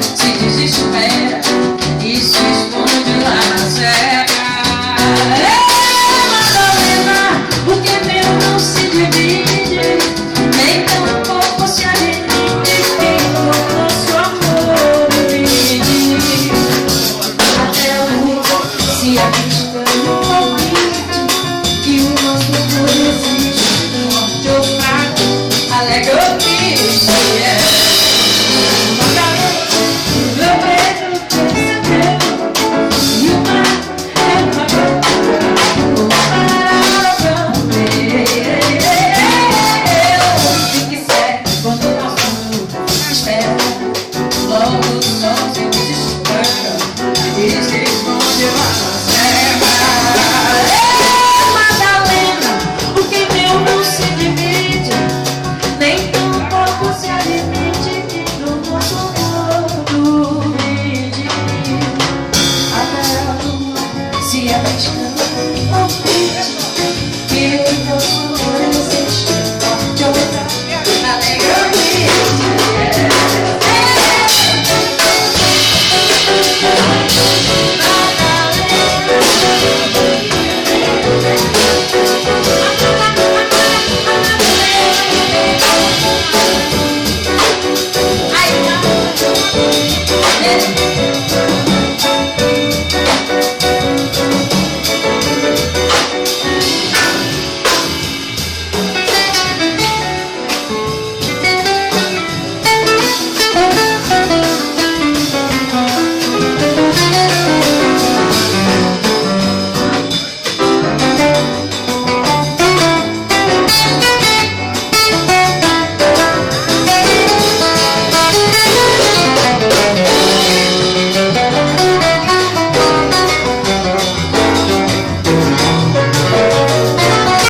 se desespera e se esconde lá na serra. Madalena, o que é meu não se divide, nem tampouco se admite. Quem tocou nosso amor divide. Até o mundo se arrisca no palpite que o nosso amor existe, forte ou fraco, alegre ou triste. Logo só se desespera e se esconde lá na serra. Madalena, o que é meu não se divide, nem tampouco se admite que do nosso amor duvide. Até a lua se arrisca no palpite que o nosso amor existe, forte ou fraco, alegre ou triste. Ai,